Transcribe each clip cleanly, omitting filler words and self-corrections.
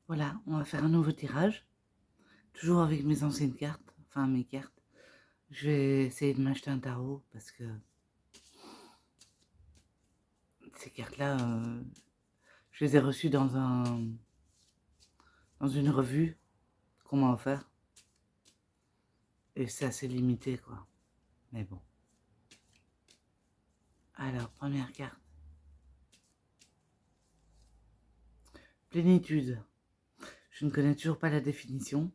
Voilà, on va faire un nouveau tirage, toujours avec mes anciennes cartes, enfin mes cartes. Je vais essayer de m'acheter un tarot parce que ces cartes-là, je les ai reçues dans une revue qu'on m'a offert et c'est assez limité, quoi. Mais bon. Alors, première carte. Plénitude. Je ne connais toujours pas la définition,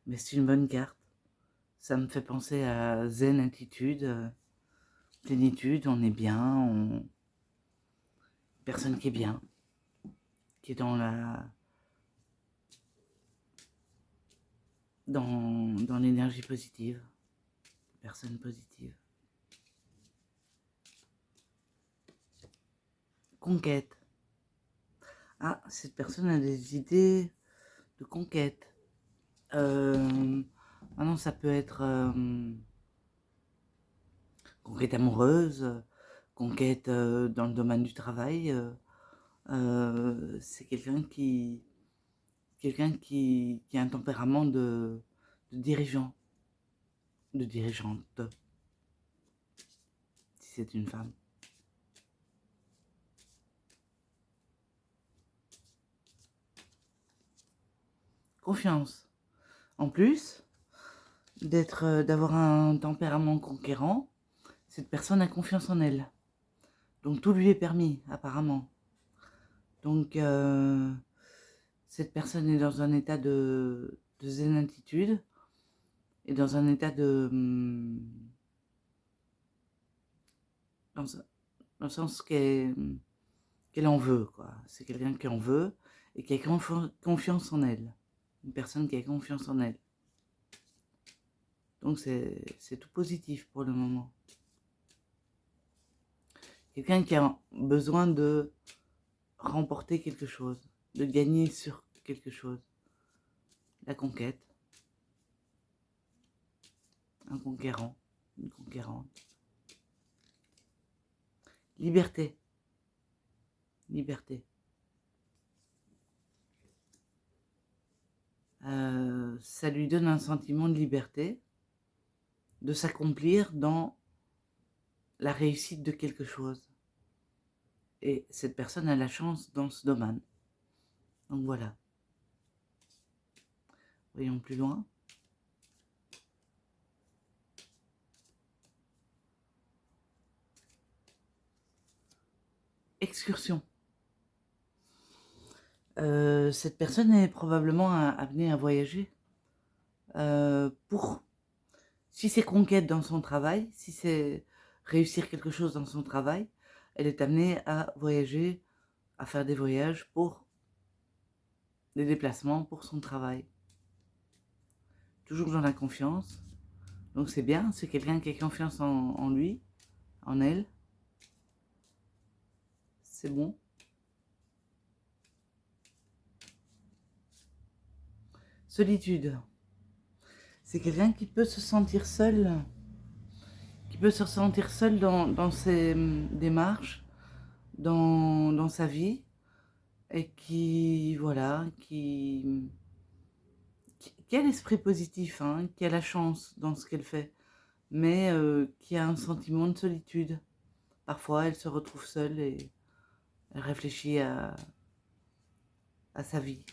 mais c'est une bonne carte. Ça me fait penser à zen attitude, plénitude, on est bien, personne qui est bien, qui est dans l'énergie positive, personne positive. Conquête. Ah, cette personne a des idées de conquête. Maintenant, ça peut être conquête amoureuse, conquête dans le domaine du travail. C'est quelqu'un qui a un tempérament de dirigeant, de dirigeante, si c'est une femme. Confiance. En plus d'avoir un tempérament conquérant, cette personne a confiance en elle. Donc tout lui est permis, apparemment. Donc cette personne est dans un état de zénitude et dans un état dans, dans le sens qu'elle en veut, quoi. C'est quelqu'un qui en veut et qui a confiance en elle. Une personne qui a confiance en elle. Donc c'est tout positif pour le moment. Quelqu'un qui a besoin de remporter quelque chose, de gagner sur quelque chose. La conquête. Un conquérant, une conquérante. Liberté. Liberté. Ça lui donne un sentiment de liberté, de s'accomplir dans la réussite de quelque chose. Et cette personne a la chance dans ce domaine. Donc voilà. Voyons plus loin. Excursion. Cette personne est probablement amenée à voyager si c'est conquête dans son travail, si c'est réussir quelque chose dans son travail, elle est amenée à voyager, à faire des voyages pour des déplacements pour son travail. Toujours dans la confiance. Donc c'est bien, c'est quelqu'un qui a confiance en lui, en elle. C'est bon. Solitude. C'est quelqu'un qui peut se sentir seul, dans ses démarches, dans sa vie, et voilà, qui a l'esprit positif, hein, qui a la chance dans ce qu'elle fait, mais qui a un sentiment de solitude. Parfois, elle se retrouve seule et elle réfléchit à sa vie.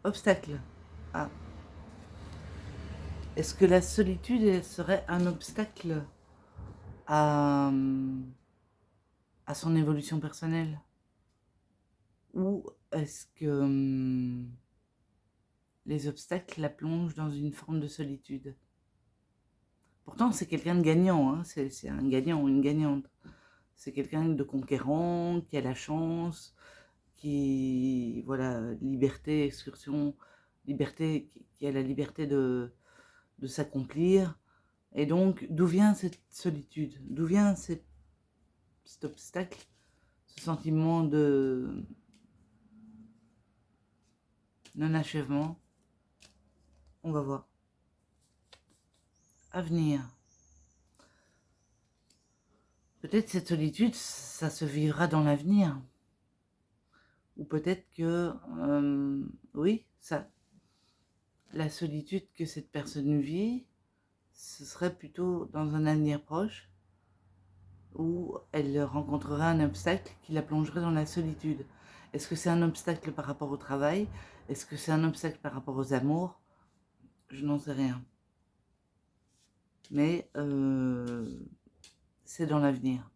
Obstacle. Ah. Est-ce que la solitude serait un obstacle à, à son évolution personnelle? Ou est-ce que les obstacles la plongent dans une forme de solitude? Pourtant, c'est quelqu'un de gagnant, hein, c'est un gagnant ou une gagnante. C'est quelqu'un de conquérant, qui a la chance, voilà, liberté, excursion, liberté, qui a la liberté de s'accomplir. Et donc, d'où vient cette solitude? D'où vient cet obstacle, ce sentiment de non-achèvement? On va voir. Avenir. Peut-être cette solitude, ça se vivra dans l'avenir. Ou peut-être que, oui, la solitude que cette personne vit, ce serait plutôt dans un avenir proche où elle rencontrerait un obstacle qui la plongerait dans la solitude. Est-ce que c'est un obstacle par rapport au travail? Est-ce que c'est un obstacle par rapport aux amours? Je n'en sais rien. Mais c'est dans l'avenir.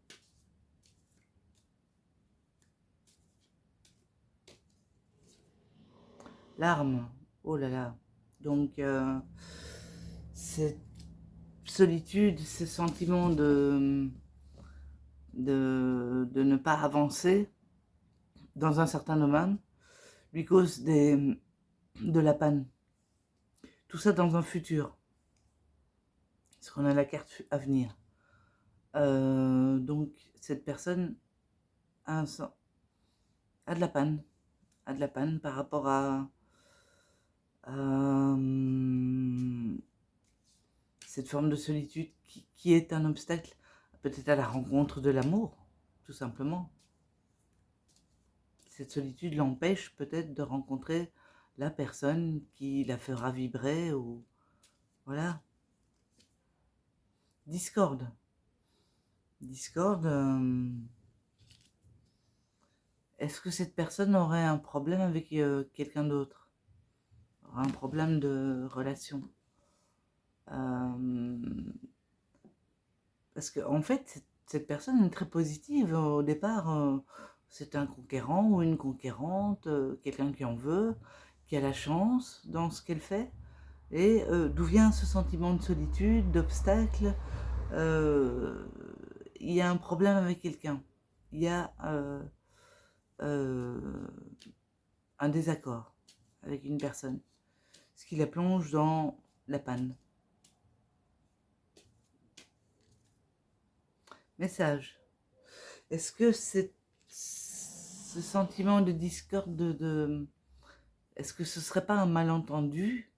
Larmes, oh là là. Donc, cette solitude, ce sentiment de ne pas avancer dans un certain domaine, lui cause de la panne. Tout ça dans un futur. Parce qu'on a la carte avenir. Donc, cette personne a, a de la panne. A de la panne par rapport à cette forme de solitude qui est un obstacle, peut-être à la rencontre de l'amour, tout simplement. Cette solitude l'empêche peut-être de rencontrer la personne qui la fera vibrer ou voilà. Discorde. Discorde. Est-ce que cette personne aurait un problème avec quelqu'un d'autre? Aurait un problème de relation? Parce qu'en fait, cette personne est très positive. Au départ, c'est un conquérant ou une conquérante, quelqu'un qui en veut, qui a la chance dans ce qu'elle fait. Et d'où vient ce sentiment de solitude, d'obstacle? Il y a un problème avec quelqu'un. Il y a un désaccord avec une personne. Ce qui la plonge dans la panne. Message. Est-ce que ce sentiment de discorde, est-ce que ce serait pas un malentendu,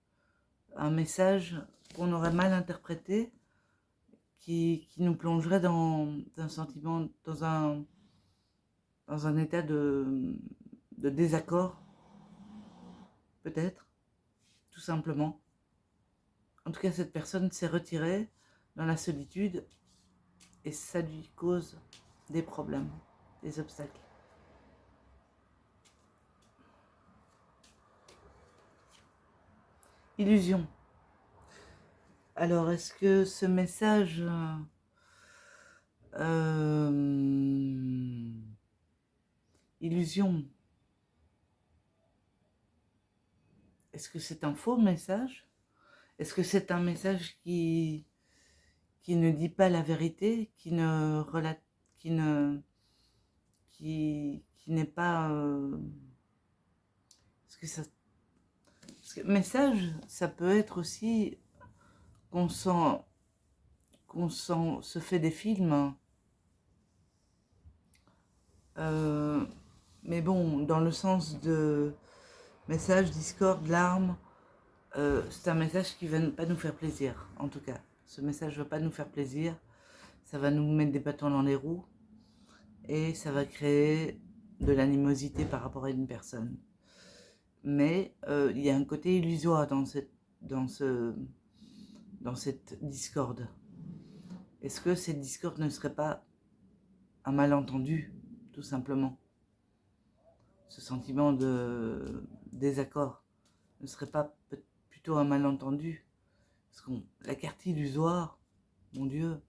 un message qu'on aurait mal interprété, qui nous plongerait dans un sentiment, dans un état de désaccord, peut-être, tout simplement. En tout cas, cette personne s'est retirée dans la solitude et ça lui cause des problèmes, des obstacles. Illusion. Alors, est-ce que ce message illusion, est-ce que c'est un faux message? Est-ce que c'est un message qui ne dit pas la vérité, qui ne relate, qui n'est pas... parce que message, ça peut être aussi qu'on se fait des films. Mais bon, dans le sens de message, discorde, larmes, c'est un message qui ne va pas nous faire plaisir, en tout cas. Ce message ne va pas nous faire plaisir, ça va nous mettre des bâtons dans les roues et ça va créer de l'animosité par rapport à une personne. Mais il y a un côté illusoire dans cette discorde. Est-ce que cette discorde ne serait pas un malentendu, tout simplement? Ce sentiment de désaccord ne serait pas plutôt un malentendu? Parce que la carte illusoire, mon Dieu.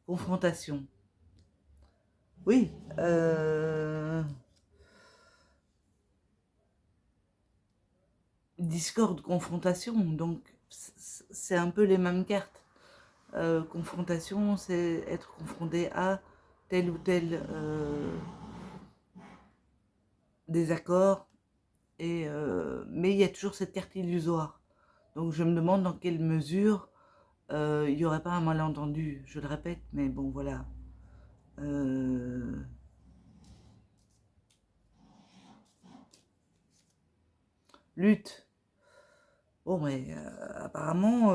Confrontation. Oui. Discorde, confrontation. Donc, c'est un peu les mêmes cartes. Confrontation, c'est être confronté à tel ou tel désaccord. Mais il y a toujours cette carte illusoire. Donc, je me demande dans quelle mesure il n'y aurait pas un malentendu. Je le répète, mais bon, voilà. Lutte. Bon, mais apparemment,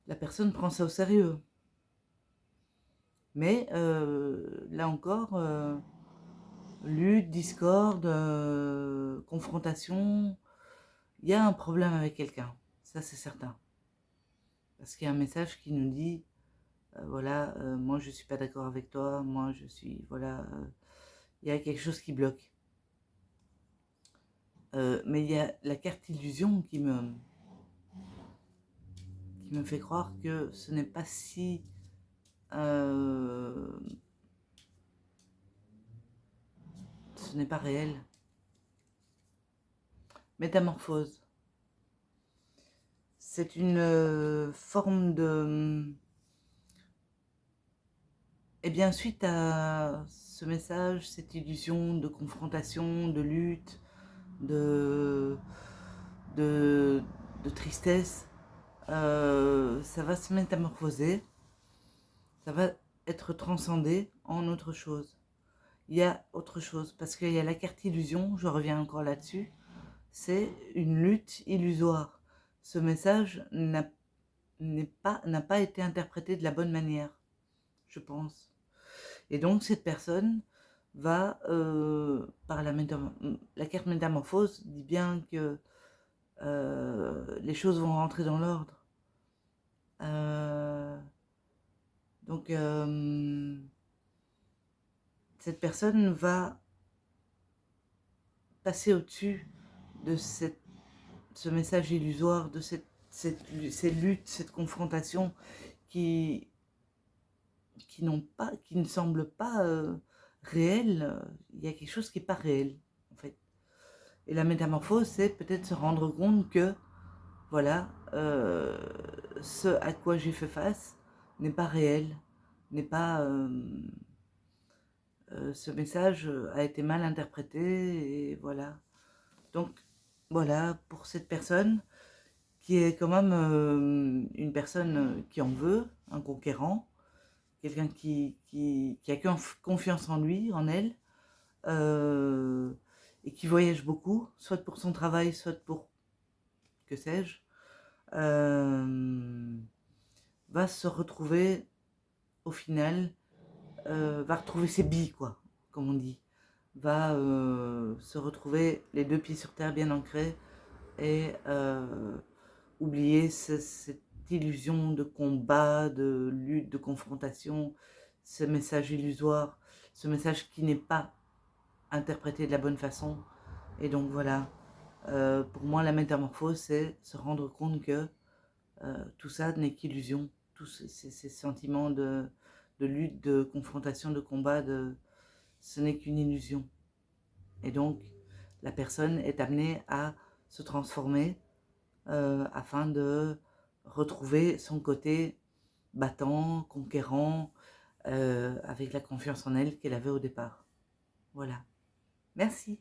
la personne prend ça au sérieux. Mais là encore, lutte, discorde, confrontation, il y a un problème avec quelqu'un, ça c'est certain. Parce qu'il y a un message qui nous dit, voilà, moi je suis pas d'accord avec toi, moi je suis, voilà, il y a quelque chose qui bloque. Mais il y a la carte illusion qui me fait croire que ce n'est pas si... ce n'est pas réel. Métamorphose. C'est une forme de... Eh bien, suite à ce message, cette illusion de confrontation, de lutte, de, de, de tristesse, ça va se métamorphoser, ça va être transcendé en autre chose. Il y a autre chose, parce qu'il y a la carte illusion, je reviens encore là-dessus, c'est une lutte illusoire. Ce message n'a pas été interprété de la bonne manière, je pense. Et donc cette personne va, par la carte métamorphose, dit bien que les choses vont rentrer dans l'ordre. Donc cette personne va passer au-dessus de ce message illusoire, de ces luttes, cette confrontation qui ne semblent pas réelles. Il y a quelque chose qui n'est pas réel, en fait. Et la métamorphose, c'est peut-être se rendre compte que, voilà, ce à quoi j'ai fait face n'est pas réel, n'est pas... ce message a été mal interprété, et voilà. Donc, voilà, pour cette personne, qui est quand même une personne qui en veut, un conquérant, quelqu'un qui a confiance en lui, en elle, et qui voyage beaucoup, soit pour son travail, soit pour, que sais-je, va se retrouver, au final, va retrouver ses billes, quoi, comme on dit, va se retrouver les deux pieds sur terre bien ancrés, et oublier cette illusion de combat, de lutte, de confrontation, ce message illusoire, ce message qui n'est pas interprété de la bonne façon. Et donc voilà, pour moi la métamorphose, c'est se rendre compte que tout ça n'est qu'illusion, tous ces sentiments de lutte, de confrontation, de combat, ce n'est qu'une illusion. Et donc la personne est amenée à se transformer, afin de retrouver son côté battant, conquérant, avec la confiance en elle qu'elle avait au départ. Voilà. Merci.